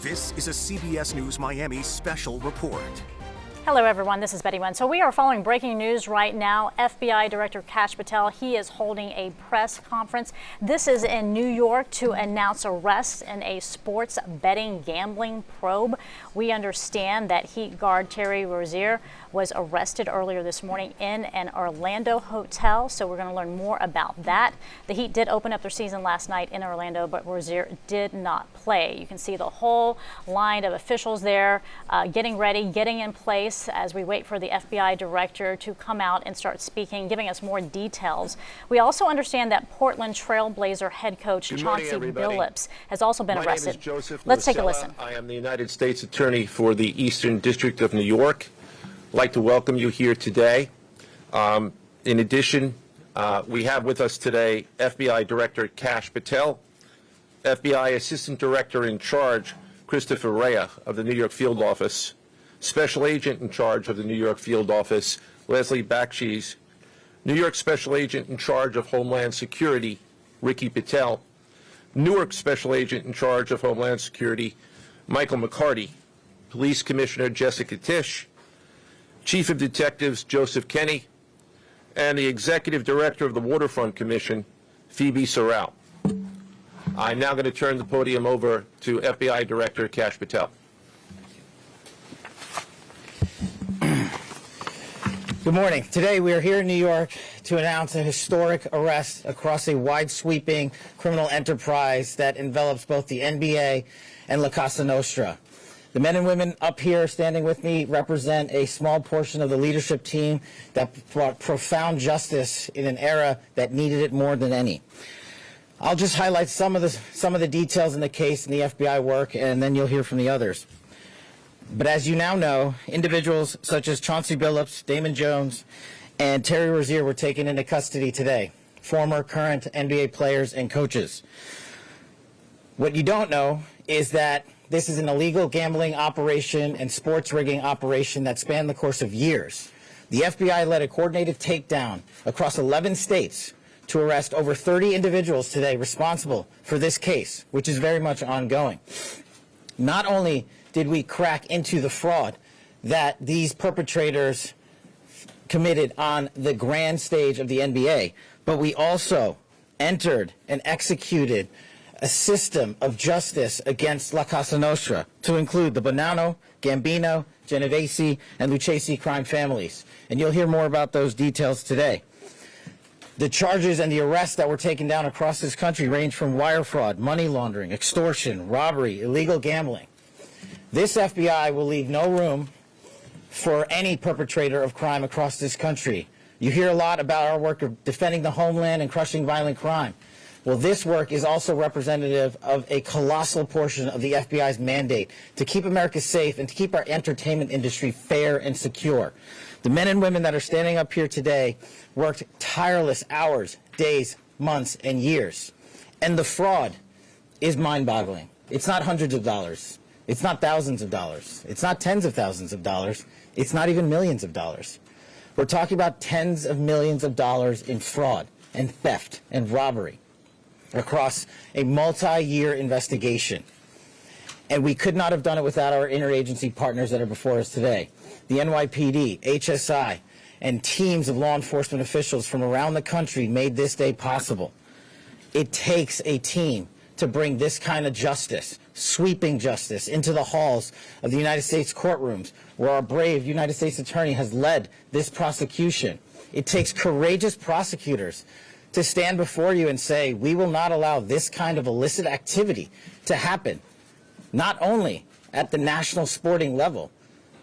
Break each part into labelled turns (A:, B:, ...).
A: This is a CBS News Miami special report.
B: Hello, everyone. This is Betty Wen. So we are following breaking news right now. FBI Director Kash Patel, he is holding a press conference. This is in New York to announce arrests in a sports betting gambling probe. We understand that Heat guard Terry Rozier was arrested earlier this morning in an Orlando hotel. So we're going to learn more about that. The Heat did open up their season last night in Orlando, but Rozier did not play. You can see the whole line of officials there getting ready, getting in place as we wait for the FBI director to come out and start speaking, giving us more details. We also understand that Portland Trailblazer head coach Chauncey Billups has also been arrested. Let's take a listen.
C: I am the United States Attorney for the Eastern District of New York. I'd like to welcome you here today. In addition, we have with us today FBI Director Kash Patel, FBI Assistant Director in Charge Christopher Rea of the New York Field Office, Special Agent in charge of the New York Field Office, Leslie Bakshi's, New York Special Agent in charge of Homeland Security, Ricky Patel, Newark Special Agent in charge of Homeland Security, Michael McCarty, Police Commissioner Jessica Tisch, Chief of Detectives Joseph Kenny, and the Executive Director of the Waterfront Commission, Phoebe Sorrell. I'm now going to turn the podium over to FBI Director Kash Patel.
D: Good morning. Today we are here in New York to announce a historic arrest across a wide-sweeping criminal enterprise that envelops both the NBA and La Cosa Nostra. The men and women up here standing with me represent a small portion of the leadership team that brought profound justice in an era that needed it more than any. I'll just highlight some of the details in the case and the FBI work, and then you'll hear from the others. But as you now know, individuals such as Chauncey Billups, Damon Jones, and Terry Rozier were taken into custody today, former, current NBA players and coaches. What you don't know is that this is an illegal gambling operation and sports rigging operation that spanned the course of years. The FBI led a coordinated takedown across 11 states to arrest over 30 individuals today responsible for this case, which is very much ongoing. Not only did we crack into the fraud that these perpetrators committed on the grand stage of the NBA, but we also entered and executed a system of justice against La Cosa Nostra to include the Bonanno, Gambino, Genovese, and Lucchesi crime families. And you'll hear more about those details today. The charges and the arrests that were taken down across this country range from wire fraud, money laundering, extortion, robbery, illegal gambling. This FBI will leave no room for any perpetrator of crime across this country. You hear a lot about our work of defending the homeland and crushing violent crime. Well, this work is also representative of a colossal portion of the FBI's mandate to keep America safe and to keep our entertainment industry fair and secure. The men and women that are standing up here today worked tireless hours, days, months, and years. And the fraud is mind-boggling. It's not hundreds of dollars. It's not thousands of dollars. It's not tens of thousands of dollars. It's not even millions of dollars. We're talking about tens of millions of dollars in fraud and theft and robbery across a multi-year investigation. And we could not have done it without our interagency partners that are before us today. The NYPD, HSI, and teams of law enforcement officials from around the country made this day possible. It takes a team to bring this kind of justice, sweeping justice, into the halls of the United States courtrooms, where our brave United States Attorney has led this prosecution. It takes courageous prosecutors to stand before you and say, we will not allow this kind of illicit activity to happen, not only at the national sporting level,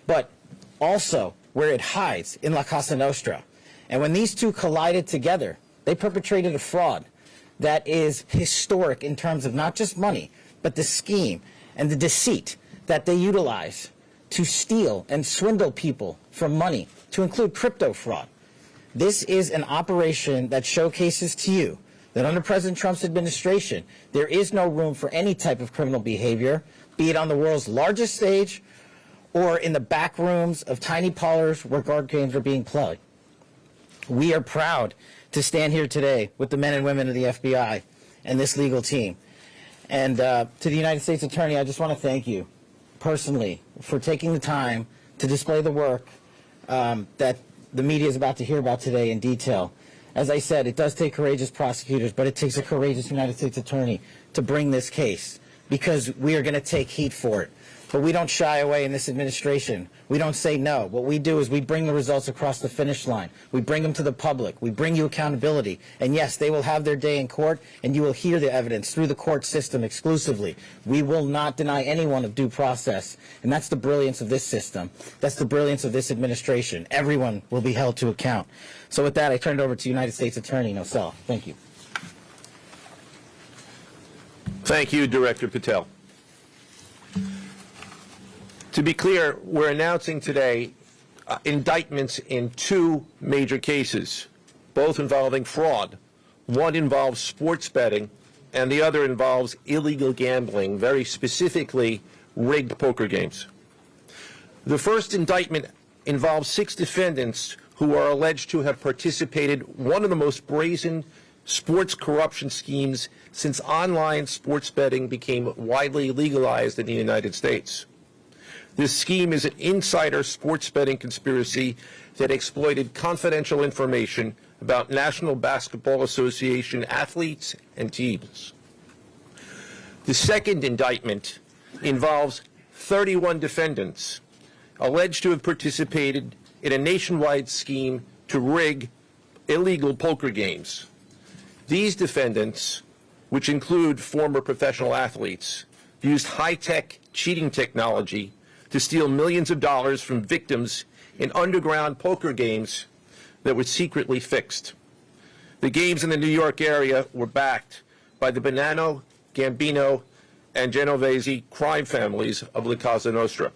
D: but also where it hides in La Cosa Nostra. And when these two collided together, they perpetrated a fraud that is historic in terms of not just money, but the scheme and the deceit that they utilize to steal and swindle people for money, to include crypto fraud. This is an operation that showcases to you that under President Trump's administration, there is no room for any type of criminal behavior, be it on the world's largest stage or in the back rooms of tiny parlors where card games are being played. We are proud to stand here today with the men and women of the FBI and this legal team. And to the United States Attorney, I just want to thank you personally for taking the time to display the work that the media is about to hear about today in detail. As I said, it does take courageous prosecutors, but it takes a courageous United States Attorney to bring this case, because we are going to take heat for it. But we don't shy away in this administration. We don't say no. What we do is we bring the results across the finish line. We bring them to the public. We bring you accountability. And yes, they will have their day in court, and you will hear the evidence through the court system exclusively. We will not deny anyone of due process. And that's the brilliance of this system. That's the brilliance of this administration. Everyone will be held to account. So with that, I turn it over to United States Attorney Nosal. Thank you.
C: Thank you, Director Patel. To be clear, we're announcing today indictments in two major cases, both involving fraud. One involves sports betting, and the other involves illegal gambling, very specifically rigged poker games. The first indictment involves 6 defendants who are alleged to have participated in one of the most brazen sports corruption schemes since online sports betting became widely legalized in the United States. This scheme is an insider sports betting conspiracy that exploited confidential information about National Basketball Association athletes and teams. The second indictment involves 31 defendants alleged to have participated in a nationwide scheme to rig illegal poker games. These defendants, which include former professional athletes, used high-tech cheating technology to steal millions of dollars from victims in underground poker games that were secretly fixed. The games in the New York area were backed by the Bonanno, Gambino, and Genovese crime families of La Cosa Nostra.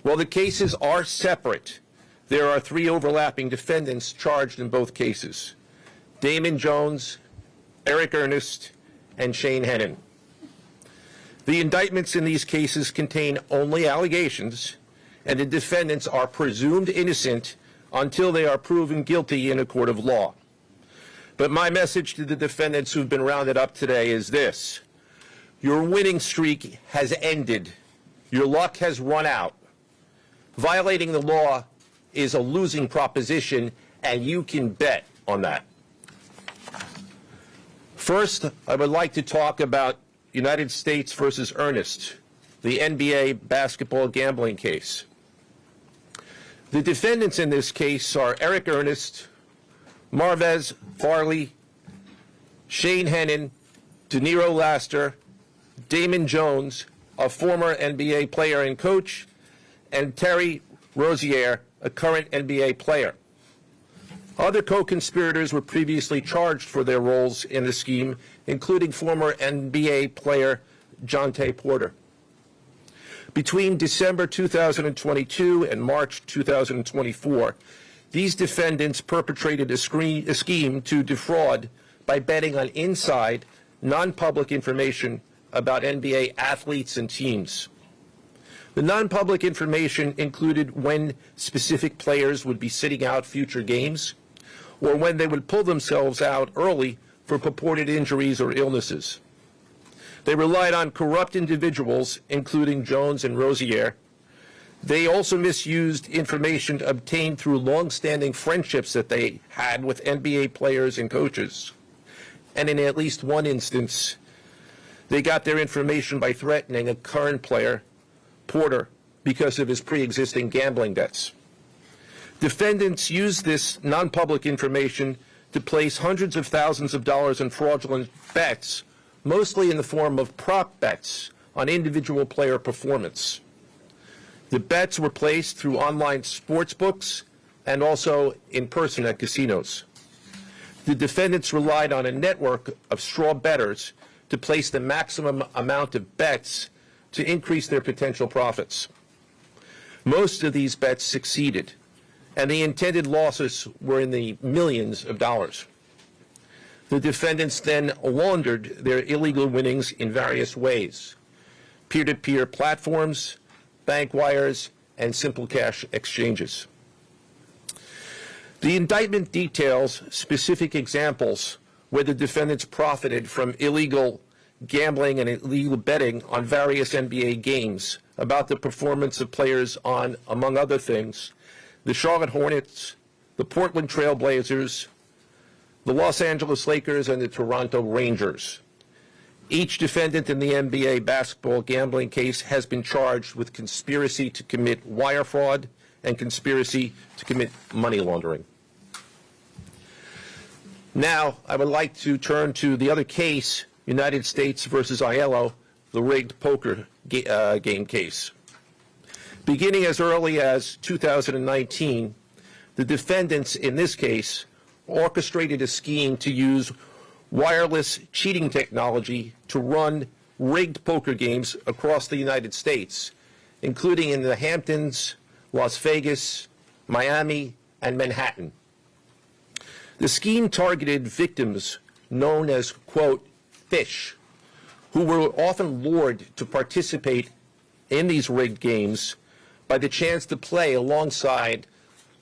C: While the cases are separate, there are 3 overlapping defendants charged in both cases: Damon Jones, Eric Ernest, and Shane Hennon. The indictments in these cases contain only allegations, and the defendants are presumed innocent until they are proven guilty in a court of law. But my message to the defendants who've been rounded up today is this: your winning streak has ended. Your luck has run out. Violating the law is a losing proposition, and you can bet on that. First, I would like to talk about United States versus Ernest, the NBA basketball gambling case. The defendants in this case are Eric Ernest, Marvez Farley, Shane Hennon, DeNiro Laster, Damon Jones, a former NBA player and coach, and Terry Rozier, a current NBA player. Other co-conspirators were previously charged for their roles in the scheme, including former NBA player Jonte Porter. Between December 2022 and March 2024, these defendants perpetrated a scheme to defraud by betting on inside, non-public information about NBA athletes and teams. The non-public information included when specific players would be sitting out future games, or when they would pull themselves out early for purported injuries or illnesses. They relied on corrupt individuals, including Jones and Rozier. They also misused information obtained through long-standing friendships that they had with NBA players and coaches. And in at least one instance, they got their information by threatening a current player, Porter, because of his pre-existing gambling debts. Defendants used this non-public information to place hundreds of thousands of dollars in fraudulent bets, mostly in the form of prop bets on individual player performance. The bets were placed through online sports books and also in person at casinos. The defendants relied on a network of straw bettors to place the maximum amount of bets to increase their potential profits. Most of these bets succeeded, and the intended losses were in the millions of dollars. The defendants then laundered their illegal winnings in various ways: peer-to-peer platforms, bank wires, and simple cash exchanges. The indictment details specific examples where the defendants profited from illegal gambling and illegal betting on various NBA games, about the performance of players on, among other things, the Charlotte Hornets, the Portland Trail Blazers, the Los Angeles Lakers, and the Toronto Rangers. Each defendant in the NBA basketball gambling case has been charged with conspiracy to commit wire fraud and conspiracy to commit money laundering. Now, I would like to turn to the other case, United States versus Aiello, the rigged poker game case. Beginning as early as 2019, the defendants in this case orchestrated a scheme to use wireless cheating technology to run rigged poker games across the United States, including in the Hamptons, Las Vegas, Miami, and Manhattan. The scheme targeted victims known as, quote, fish, who were often lured to participate in these rigged games by the chance to play alongside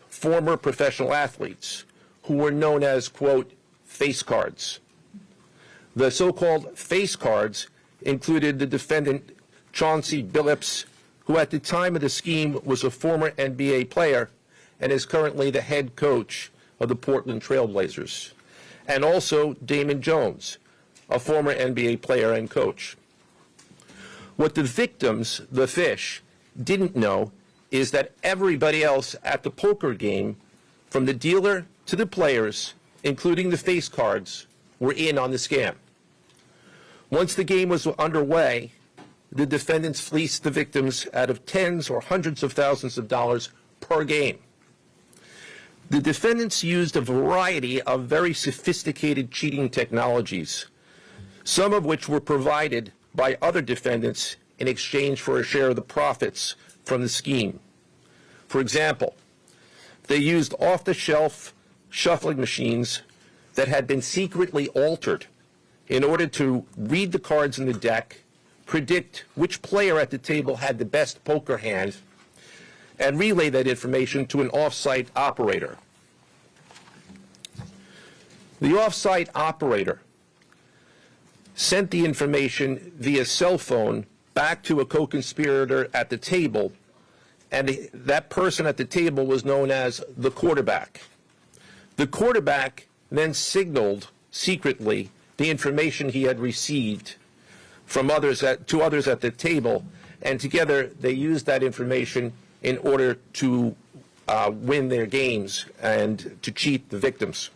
C: former professional athletes who were known as, quote, face cards. The so-called face cards included the defendant Chauncey Billups, who at the time of the scheme was a former NBA player and is currently the head coach of the Portland Trail Blazers, and also Damon Jones, a former NBA player and coach. What the victims, the fish, didn't know is that everybody else at the poker game, from the dealer to the players, including the face cards, were in on the scam. Once the game was underway, the defendants fleeced the victims out of tens or hundreds of thousands of dollars per game. The defendants used a variety of very sophisticated cheating technologies, some of which were provided by other defendants in exchange for a share of the profits from the scheme. For example, they used off-the-shelf shuffling machines that had been secretly altered in order to read the cards in the deck, predict which player at the table had the best poker hand, and relay that information to an off-site operator. The off-site operator sent the information via cell phone back to a co-conspirator at the table, and that person at the table was known as the quarterback. The quarterback then signaled secretly the information he had received from others to others at the table, and together they used that information in order to win their games and to cheat the victims.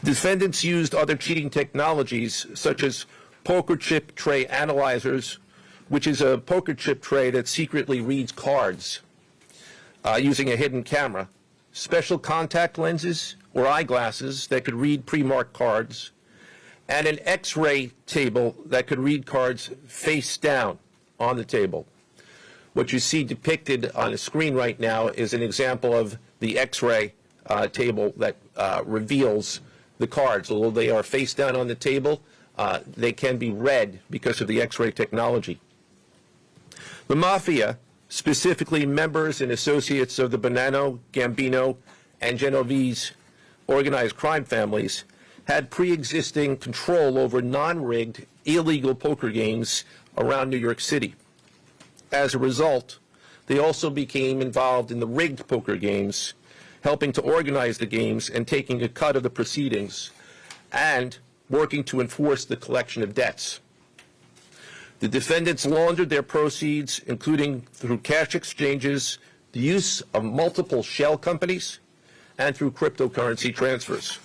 C: Defendants used other cheating technologies such as poker chip tray analyzers, which is a poker chip tray that secretly reads cards using a hidden camera, special contact lenses or eyeglasses that could read pre-marked cards, and an X-ray table that could read cards face down on the table. What you see depicted on the screen right now is an example of the X-ray table that reveals the cards. Although they are face down on the table, they can be read because of the X-ray technology. The Mafia, specifically members and associates of the Bonanno, Gambino, and Genovese organized crime families, had pre-existing control over non-rigged, illegal poker games around New York City. As a result, they also became involved in the rigged poker games, helping to organize the games and taking a cut of the proceedings, and working to enforce the collection of debts. The defendants laundered their proceeds, including through cash exchanges, the use of multiple shell companies, and through cryptocurrency transfers.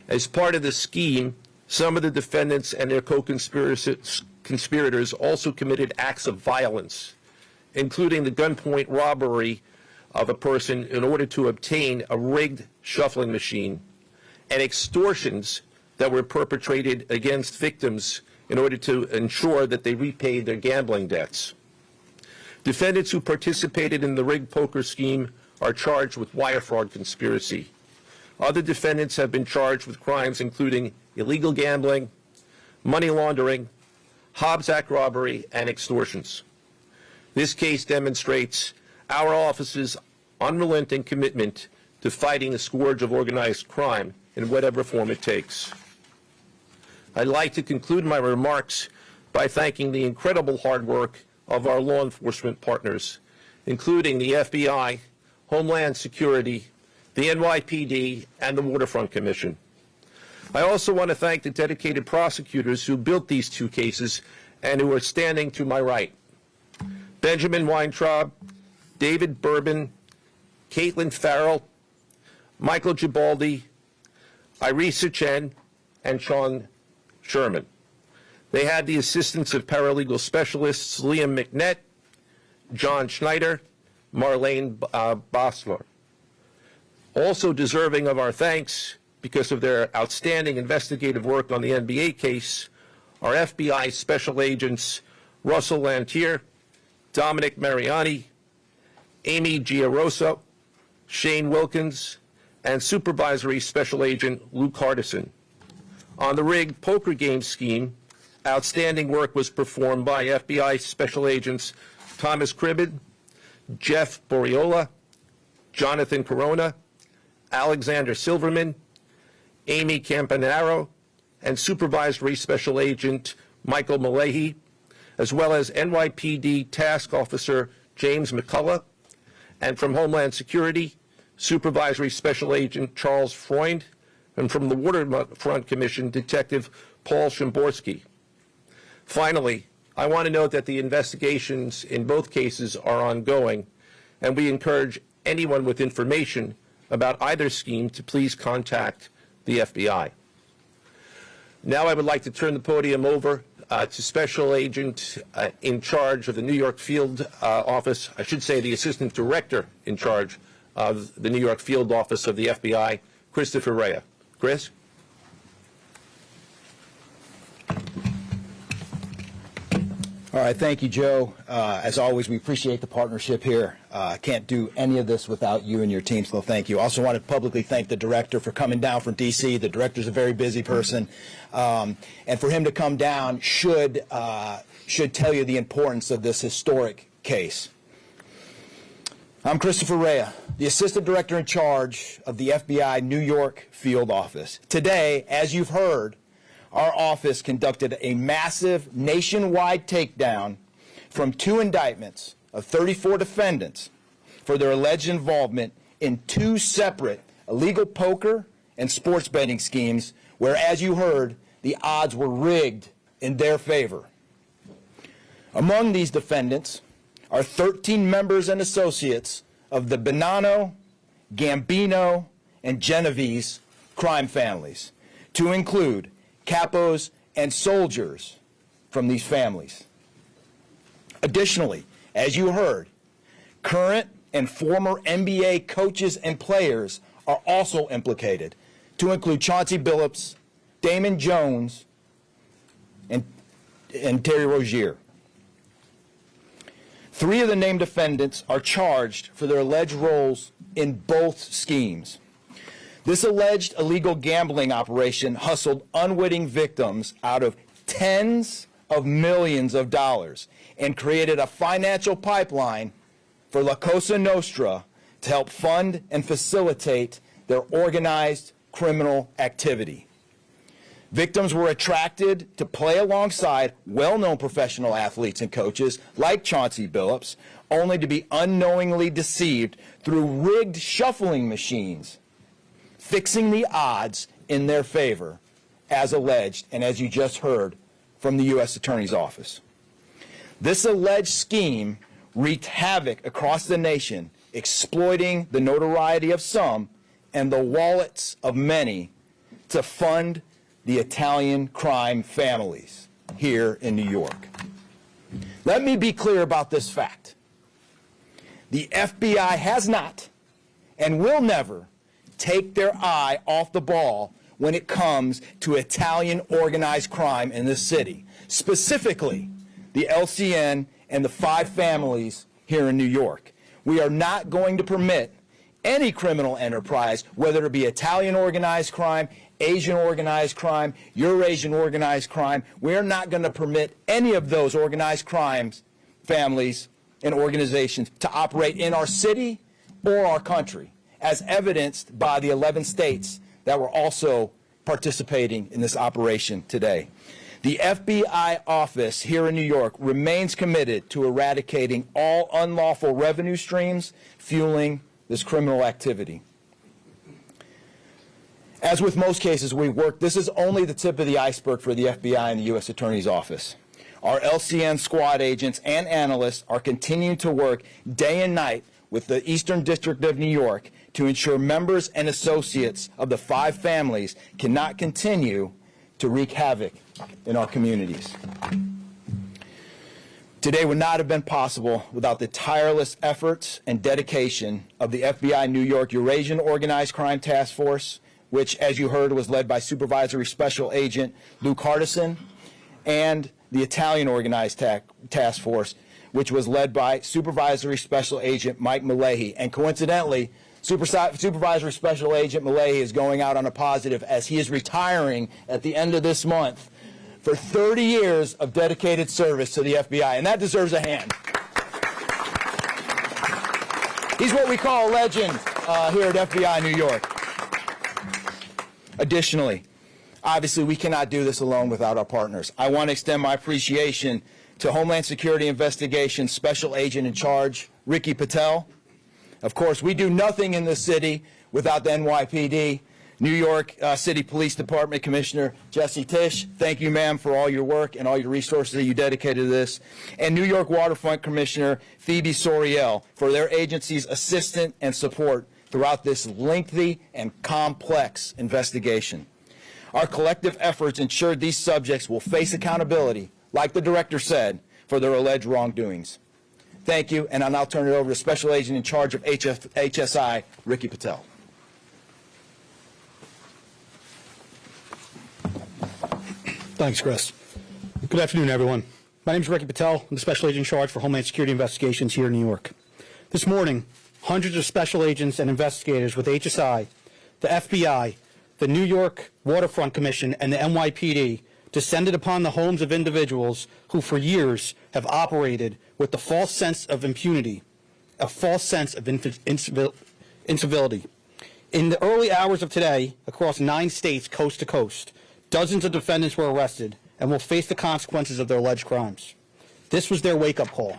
C: As part of the scheme, some of the defendants and their co-conspirators also committed acts of violence, including the gunpoint robbery of a person in order to obtain a rigged shuffling machine, and extortions that were perpetrated against victims in order to ensure that they repaid their gambling debts. Defendants who participated in the rigged poker scheme are charged with wire fraud conspiracy. Other defendants have been charged with crimes including illegal gambling, money laundering, Hobbs Act robbery, and extortions. This case demonstrates our office's unrelenting commitment to fighting the scourge of organized crime in whatever form it takes. I'd like to conclude my remarks by thanking the incredible hard work of our law enforcement partners, including the FBI, Homeland Security, the NYPD, and the Waterfront Commission. I also want to thank the dedicated prosecutors who built these two cases and who are standing to my right. Benjamin Weintraub, David Bourbon, Caitlin Farrell, Michael Gibaldi, Irisa Chen, and Sean Sherman. They had the assistance of paralegal specialists Liam McNett, John Schneider, Marlene Bosler. Also deserving of our thanks because of their outstanding investigative work on the NBA case are FBI Special Agents Russell Lantier, Dominic Mariani, Amy Giarosa, Shane Wilkins, and Supervisory Special Agent Luke Hardison. On the rigged poker game scheme, outstanding work was performed by FBI Special Agents Thomas Cribbin, Jeff Boriola, Jonathan Corona, Alexander Silverman, Amy Campanaro, and Supervisory Special Agent Michael Malahy, as well as NYPD Task Officer James McCullough, and from Homeland Security, Supervisory Special Agent Charles Freund, and from the Waterfront Commission, Detective Paul Shimborski. Finally, I want to note that the investigations in both cases are ongoing, and we encourage anyone with information about either scheme to please contact the FBI. Now I would like to turn the podium over to Special Agent in charge of the New York Field Office, I should say the Assistant Director in charge of the New York Field Office of the FBI, Christopher Rea. Chris?
E: All right, thank you, Joe. As always, we appreciate the partnership here. I can't do any of this without you and your team, so thank you. Also want to publicly thank the director for coming down from D.C. The director's a very busy person, and for him to come down should tell you the importance of this historic case. I'm Christopher Rea, the Assistant Director in charge of the FBI New York Field Office. Today, as you've heard, our office conducted a massive nationwide takedown from 2 indictments of 34 defendants for their alleged involvement in 2 separate illegal poker and sports betting schemes where, as you heard, the odds were rigged in their favor. Among these defendants are 13 members and associates of the Bonanno, Gambino, and Genovese crime families, to include capos and soldiers from these families. Additionally, as you heard, current and former NBA coaches and players are also implicated, to include Chauncey Billups, Damon Jones, and Terry Rozier. 3 of the named defendants are charged for their alleged roles in both schemes. This alleged illegal gambling operation hustled unwitting victims out of tens of millions of dollars and created a financial pipeline for La Cosa Nostra to help fund and facilitate their organized criminal activity. Victims were attracted to play alongside well-known professional athletes and coaches like Chauncey Billups, only to be unknowingly deceived through rigged shuffling machines, fixing the odds in their favor, as alleged and as you just heard from the U.S. Attorney's Office. This alleged scheme wreaked havoc across the nation, exploiting the notoriety of some and the wallets of many to fund the Italian crime families here in New York. Let me be clear about this fact. The FBI has not and will never take their eye off the ball when it comes to Italian organized crime in this city, specifically the LCN and the 5 families here in New York. We are not going to permit any criminal enterprise, whether it be Italian organized crime, Asian organized crime, Eurasian organized crime. We're not going to permit any of those organized crimes, families, and organizations to operate in our city or our country, as evidenced by the 11 states that were also participating in this operation today. The FBI office here in New York remains committed to eradicating all unlawful revenue streams fueling this criminal activity. As with most cases we work, this is only the tip of the iceberg for the FBI and the U.S. Attorney's Office. Our LCN squad agents and analysts are continuing to work day and night with the Eastern District of New York to ensure members and associates of the 5 families cannot continue to wreak havoc in our communities. Today would not have been possible without the tireless efforts and dedication of the FBI New York Eurasian Organized Crime Task Force, which, as you heard, was led by Supervisory Special Agent Luke Hardison, and the Italian Organized Task Force, which was led by Supervisory Special Agent Mike Malahi. And coincidentally, Supervisory Special Agent Malahi is going out on a positive as he is retiring at the end of this month for 30 years of dedicated service to the FBI, and that deserves a hand. He's what we call a legend here at FBI New York. Additionally, obviously, we cannot do this alone without our partners. I want to extend my appreciation to Homeland Security Investigations Special Agent in Charge, Ricky Patel. Of course, we do nothing in this city without the NYPD. New York City Police Department Commissioner Jesse Tisch, thank you, ma'am, for all your work and all your resources that you dedicated to this. And New York Waterfront Commissioner Phoebe Soriel for their agency's assistance and support throughout this lengthy and complex investigation. Our collective efforts ensured these subjects will face accountability, like the director said, for their alleged wrongdoings. Thank you, and I'll now turn it over to Special Agent in charge of HSI, Ricky Patel.
F: Thanks, Chris. Good afternoon, everyone. My name is Ricky Patel. I'm the Special Agent in charge for Homeland Security Investigations here in New York. This morning, hundreds of special agents and investigators with HSI, the FBI, the New York Waterfront Commission, and the NYPD descended upon the homes of individuals who for years have operated with the false sense of impunity, a false sense of incivility. In the early hours of today, across 9 states coast to coast, dozens of defendants were arrested and will face the consequences of their alleged crimes. This was their wake-up call.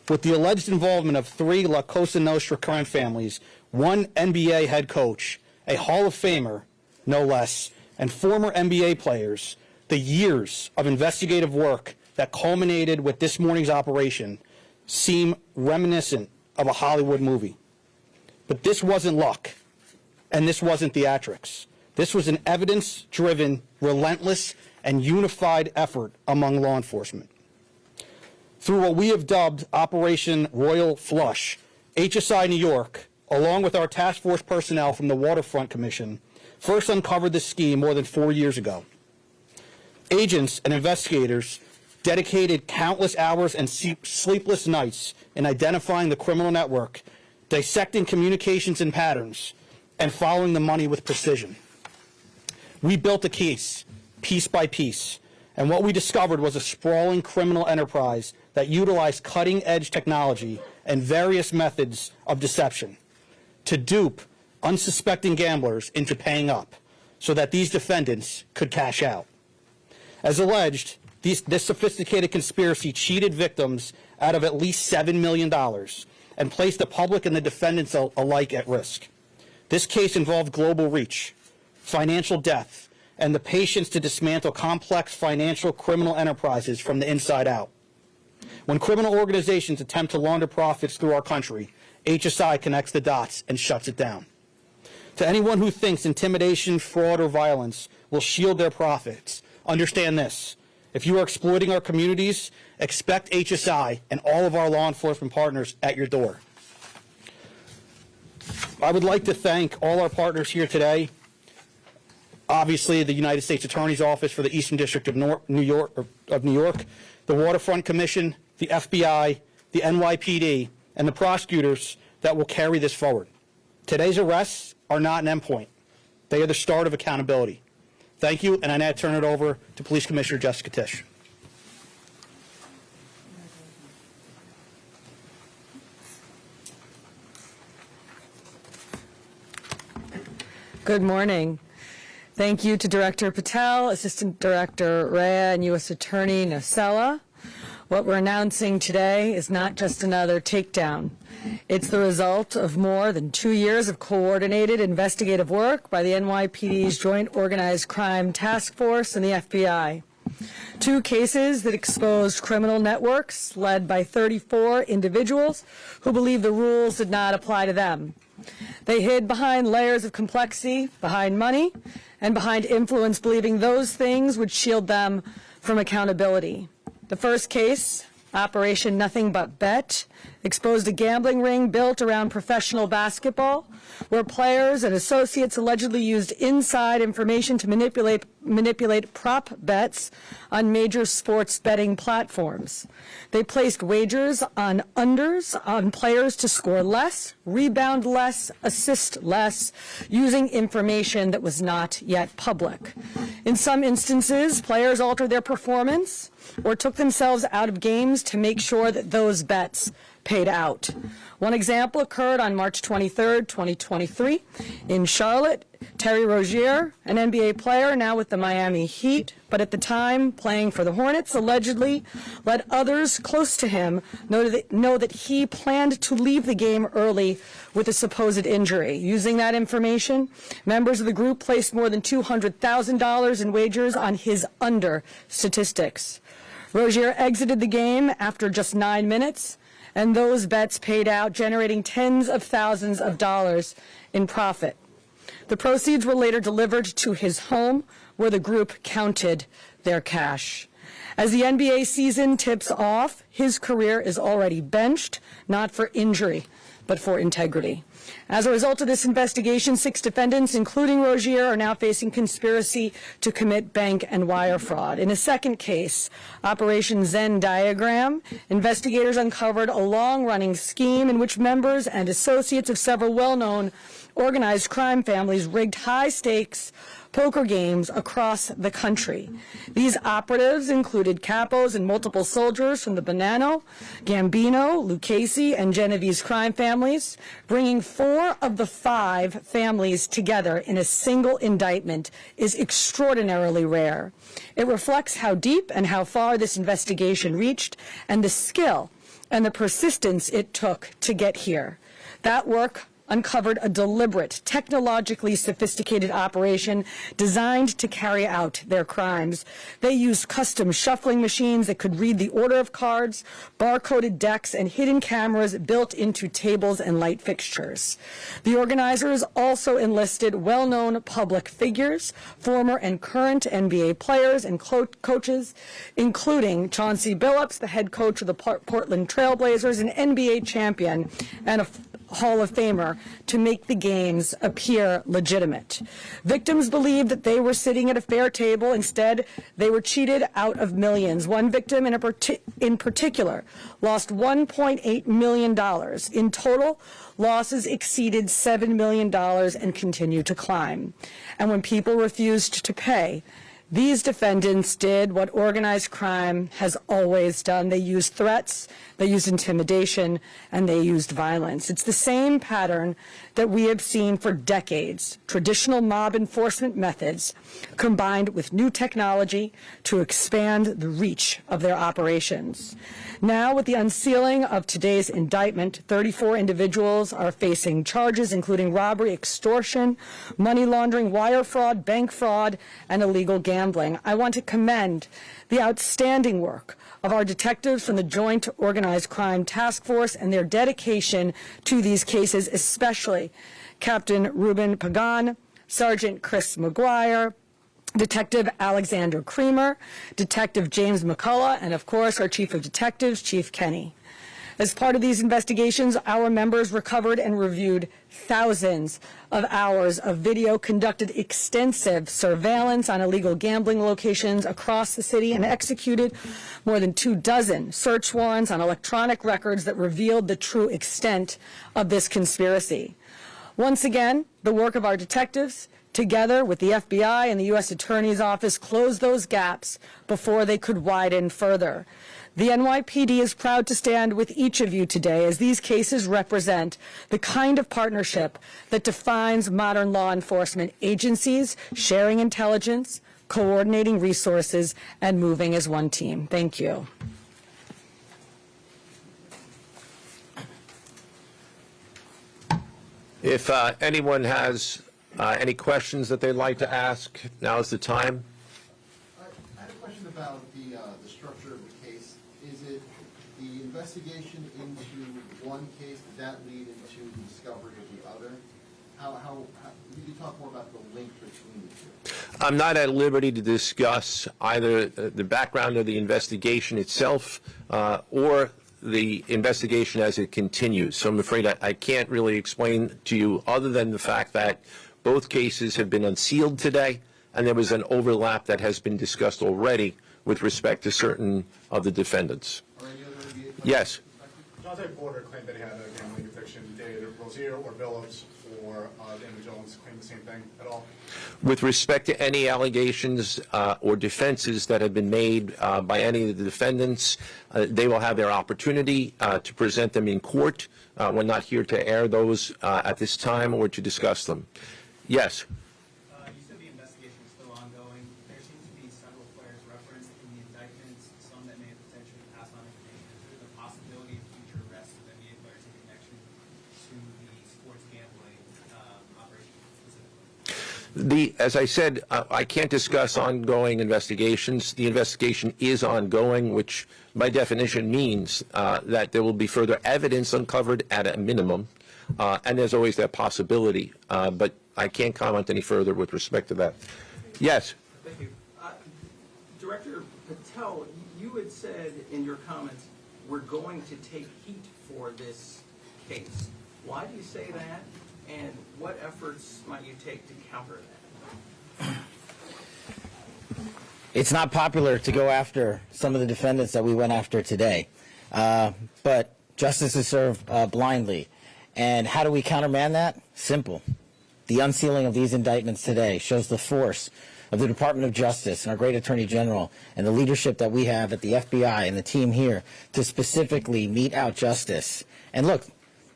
F: With the alleged involvement of 3 La Cosa Nostra crime families, 1 NBA head coach, a Hall of Famer, no less, and former NBA players, the years of investigative work that culminated with this morning's operation seem reminiscent of a Hollywood movie. But this wasn't luck, and this wasn't theatrics. This was an evidence-driven, relentless, and unified effort among law enforcement. Through what we have dubbed Operation Royal Flush, HSI New York, along with our task force personnel from the Waterfront Commission, first uncovered this scheme more than 4 years ago. Agents and investigators dedicated countless hours and sleepless nights in identifying the criminal network, dissecting communications and patterns, and following the money with precision. We built a case, piece by piece, and what we discovered was a sprawling criminal enterprise that utilized cutting-edge technology and various methods of deception to dupe unsuspecting gamblers into paying up so that these defendants could cash out. As alleged, this sophisticated conspiracy cheated victims out of at least $7 million and placed the public and the defendants alike at risk. This case involved global reach, financial depth, and the patience to dismantle complex financial criminal enterprises from the inside out. When criminal organizations attempt to launder profits through our country, HSI connects the dots and shuts it down. To anyone who thinks intimidation, fraud, or violence will shield their profits, understand this. If you are exploiting our communities, expect HSI and all of our law enforcement partners at your door. I would like to thank all our partners here today. Obviously, the United States Attorney's Office for the Eastern District of New York, the Waterfront Commission, the FBI, the NYPD, and the prosecutors that will carry this forward. Today's arrests are not an endpoint. They are the start of accountability. Thank you, and I now turn it over to Police Commissioner Jessica Tisch.
G: Good morning. Thank you to Director Patel, Assistant Director Rhea, and U.S. Attorney Nocella. What we're announcing today is not just another takedown. It's the result of more than 2 years of coordinated investigative work by the NYPD's Joint Organized Crime Task Force and the FBI. 2 cases that exposed criminal networks led by 34 individuals who believed the rules did not apply to them. They hid behind layers of complexity, behind money, and behind influence, believing those things would shield them from accountability. The first case, Operation Nothing But Bet, exposed a gambling ring built around professional basketball, where players and associates allegedly used inside information to manipulate prop bets on major sports betting platforms. They placed wagers on unders on players to score less, rebound less, assist less, using information that was not yet public. In some instances, players altered their performance or took themselves out of games to make sure that those bets paid out. One example occurred on March 23, 2023 in Charlotte. Terry Rozier, an NBA player now with the Miami Heat, but at the time playing for the Hornets, allegedly let others close to him know that he planned to leave the game early with a supposed injury. Using that information, members of the group placed more than $200,000 in wagers on his under statistics. Rozier exited the game after just 9 minutes, and those bets paid out, generating tens of thousands of dollars in profit. The proceeds were later delivered to his home, where the group counted their cash. As the NBA season tips off, his career is already benched, not for injury, but for integrity. As a result of this investigation, 6 defendants, including Rozier, are now facing conspiracy to commit bank and wire fraud. In a second case, Operation Zen Diagram, investigators uncovered a long-running scheme in which members and associates of several well-known organized crime families rigged high-stakes poker games across the country. These operatives included capos and multiple soldiers from the Bonanno, Gambino, Lucchese, and Genovese crime families. Bringing 4 of the 5 families together in a single indictment is extraordinarily rare. It reflects how deep and how far this investigation reached and the skill and the persistence it took to get here. That work uncovered a deliberate, technologically sophisticated operation designed to carry out their crimes. They used custom shuffling machines that could read the order of cards, barcoded decks, and hidden cameras built into tables and light fixtures. The organizers also enlisted well-known public figures, former and current NBA players and coaches, including Chauncey Billups, the head coach of the Portland Trail Blazers, an NBA champion, and a Hall of Famer, to make the games appear legitimate. Victims believed that they were sitting at a fair table. Instead, they were cheated out of millions. One victim in particular lost $1.8 million. In total, losses exceeded $7 million and continue to climb. And when people refused to pay, these defendants did what organized crime has always done. They used threats, they used intimidation, and they used violence. It's the same pattern that we have seen for decades. Traditional mob enforcement methods combined with new technology to expand the reach of their operations. Now, with the unsealing of today's indictment, 34 individuals are facing charges including robbery, extortion, money laundering, wire fraud, bank fraud, and illegal gambling. I want to commend the outstanding work of our detectives from the Joint Organized Crime Task Force and their dedication to these cases, especially Captain Ruben Pagan, Sergeant Chris McGuire, Detective Alexander Creamer, Detective James McCullough, and of course our Chief of Detectives, Chief Kenny. As part of these investigations, our members recovered and reviewed thousands of hours of video, conducted extensive surveillance on illegal gambling locations across the city, and executed more than 24 search warrants on electronic records that revealed the true extent of this conspiracy. Once again, the work of our detectives, Together with the FBI and the U.S. Attorney's Office closed those gaps before they could widen further. The NYPD is proud to stand with each of you today as these cases represent the kind of partnership that defines modern law enforcement agencies, sharing intelligence, coordinating resources, and moving as one team. Thank you.
C: If anyone has any questions that they'd like to ask, now is the time.
H: I had a question about the structure of the case. Is it the investigation into one case, did that lead into the discovery of the other? Could you talk more about the link between the two?
C: I'm not at liberty to discuss either the background of the investigation itself or the investigation as it continues. So I'm afraid I can't really explain to you other than the fact that both cases have been unsealed today, and there was an overlap that has been discussed already with respect to certain of the defendants. Yes.
I: Jonathan Porter claimed that he had a gambling addiction. Did Rozier or Billups or Damon Jones claim the same thing at all?
C: With respect to any allegations or defenses that have been made by any of the defendants, they will have their opportunity to present them in court. We're not here to air those at this time or to discuss them. Yes?
J: You said the investigation is still ongoing. There seems to be several players referenced in the indictments, some that may have potentially passed on information. Is there the possibility of future arrests of NBA players in connection to the sports gambling operation specifically?
C: As I said, I can't discuss ongoing investigations. The investigation is ongoing, which by definition means that there will be further evidence uncovered at a minimum, and there's always that possibility. But I can't comment any further with respect to that. Yes?
K: Thank you. Director Patel, you had said in your comments, we're going to take heat for this case. Why do you say that, and what efforts might you take to counter that?
D: It's not popular to go after some of the defendants that we went after today, but justice is served blindly. And how do we countermand that? Simple. The unsealing of these indictments today shows the force of the Department of Justice and our great Attorney General and the leadership that we have at the FBI and the team here to specifically mete out justice. And look,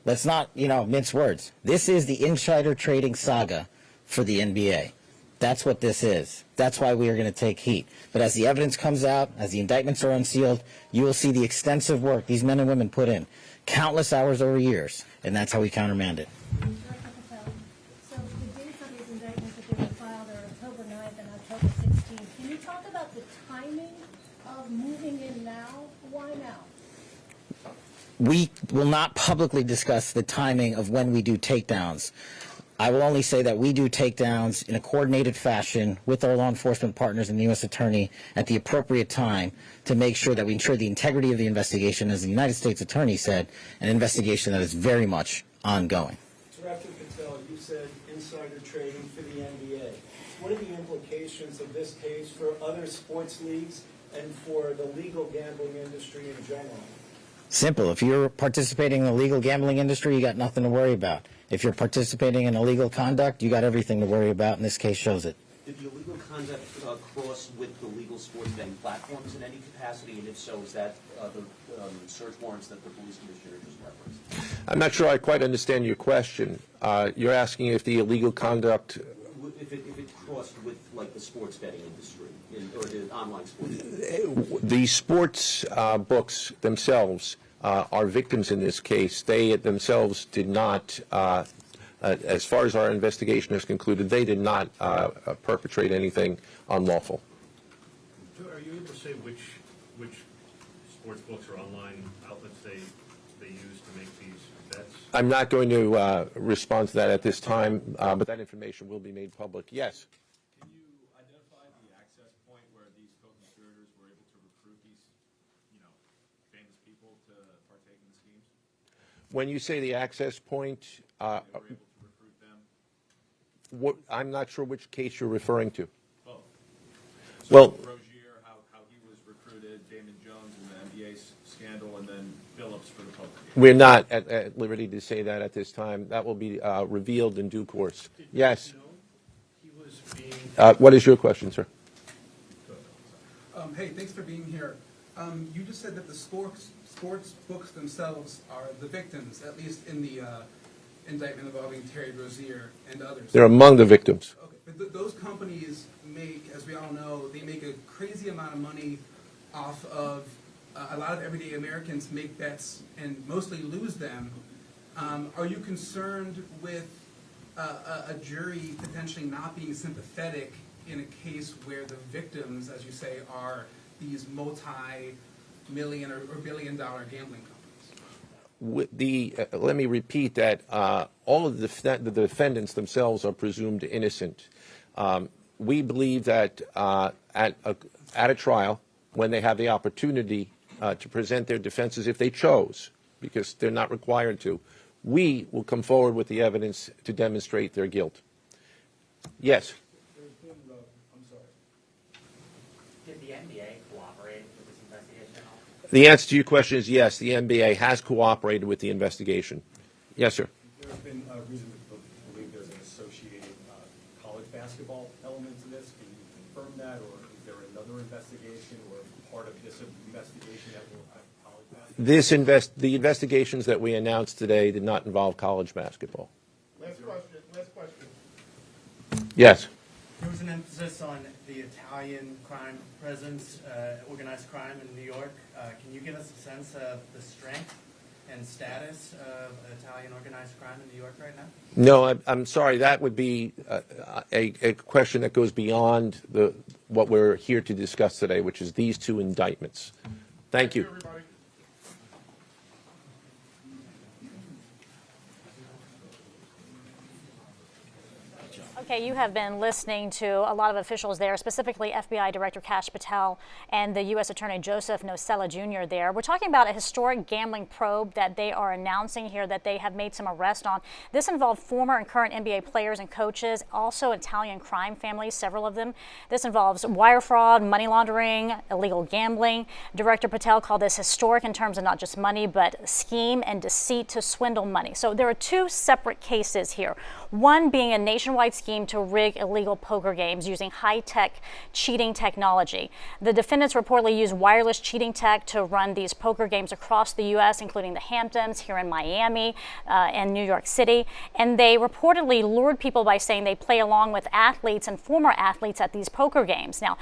D: let's not, mince words. This is the insider trading saga for the NBA. That's what this is. That's why we are going to take heat. But as the evidence comes out, as the indictments are unsealed, you will see the extensive work these men and women put in, countless hours over years, and that's how we countermand it.
L: So the dates of these indictments that they were filed are October 9th and October 16th. Can you talk about the timing of moving in now? Why now?
D: We will not publicly discuss the timing of when we do takedowns. I will only say that we do takedowns in a coordinated fashion with our law enforcement partners and the U.S. Attorney at the appropriate time to make sure that we ensure the integrity of the investigation, as the United States Attorney said, an investigation that is very much ongoing.
M: Director Patel, you said insider trading for the NBA. What are the implications of this case for other sports leagues and for the legal gambling industry in general?
D: Simple. If you're participating in the legal gambling industry, you got nothing to worry about. If you're participating in illegal conduct, you got everything to worry about, and this case shows it.
N: Did the illegal conduct cross with the legal sports betting platforms in any capacity? And if so, is that the search warrants that the police commissioner just referenced?
C: I'm not sure I quite understand your question. You're asking if the illegal conduct...
N: If it crossed with, like, the sports betting industry or the online sports betting?
C: The sports books themselves are victims in this case. They themselves did not, as far as our investigation has concluded, they did not perpetrate anything unlawful.
O: Are you able to say which sports books or online outlets they use to make these bets?
C: I'm not going to respond to that at this time, but that information will be made public. Yes?
P: Can you identify the access point where these co-conspirators were able to recruit these, famous people to partake in the schemes?
C: When you say the access point,
P: they were able to recruit them?
C: I'm not sure which case you're referring to.
P: Both. So
C: Well,
P: Rozier, how he was recruited, Damon Jones in the NBA scandal, and then Billups for the poker game.
C: We're not at liberty to say that at this time. That will be revealed in due course. Yes?
O: He
I: being.
C: What is your question, sir?
J: Hey, thanks for being here. You just said that the sports books themselves are the victims, at least in the indictment involving Terry Rozier and others.
C: They're among the victims.
J: Okay, but those companies make, as we all know, they make a crazy amount of money off of a lot of everyday Americans make bets and mostly lose them. Are you concerned with a jury potentially not being sympathetic in a case where the victims, as you say, are these multi-million or billion-dollar gambling companies?
C: Let me repeat that all of the defendants themselves are presumed innocent. We believe that at a trial, when they have the opportunity to present their defenses, if they chose, because they're not required to, we will come forward with the evidence to demonstrate their guilt. Yes.
J: I'm sorry.
Q: Did the NBA cooperate with this investigation?
C: The answer to your question is yes. The NBA has cooperated with the investigation. Yes, sir.
I: There's been a reason to believe there's an associated college basketball element to this. Can you confirm that, or is there another investigation or part of this investigation that will have college basketball?
C: The investigations that we announced today did not involve college basketball.
H: Last question.
C: Yes.
R: There was an emphasis on the Italian crime presence, organized crime in New York. Can you give us a sense of the strength and status of Italian organized crime in New York right now?
C: No, I'm sorry. That would be a question that goes beyond what we're here to discuss today, which is these two indictments. Thank you.
H: Everybody.
B: Okay, you have been listening to a lot of officials there, specifically FBI Director Kash Patel and the U.S. Attorney Joseph Nosella Jr. there. We're talking about a historic gambling probe that they are announcing here that they have made some arrests on. This involved former and current NBA players and coaches, also Italian crime families, several of them. This involves wire fraud, money laundering, illegal gambling. Director Patel called this historic in terms of not just money, but scheme and deceit to swindle money. So there are two separate cases here. One being a nationwide scheme to rig illegal poker games using high-tech cheating technology. The defendants reportedly used wireless cheating tech to run these poker games across the U.S., including the Hamptons, here in Miami, and New York City. And they reportedly lured people by saying they play along with athletes and former athletes at these poker games. Now,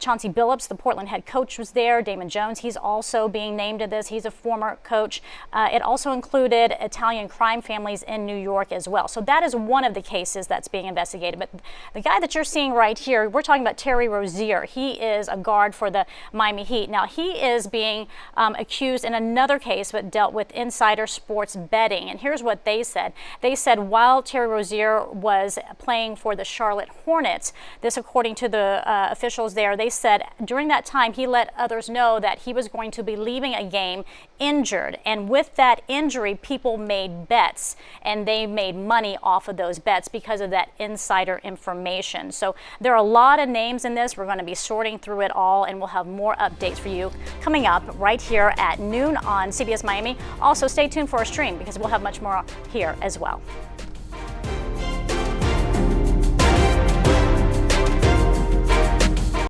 B: Chauncey Billups, the Portland head coach, was there. Damon Jones, he's also being named in this. He's a former coach. It also included Italian crime families in New York as well. So that is one of the cases that's being investigated. But the guy that you're seeing right here, we're talking about Terry Rozier. He is a guard for the Miami Heat. Now, he is being accused in another case that dealt with insider sports betting. And here's what they said. They said while Terry Rozier was playing for the Charlotte Hornets, this according to the officials there, they said during that time he let others know that he was going to be leaving a game injured. And with that injury, people made bets, and they made money off of those bets because of that insider information. So there are a lot of names in this. We're going to be sorting through it all, and we'll have more updates for you coming up right here at noon on CBS Miami. Also, stay tuned for our stream because we'll have much more here as well.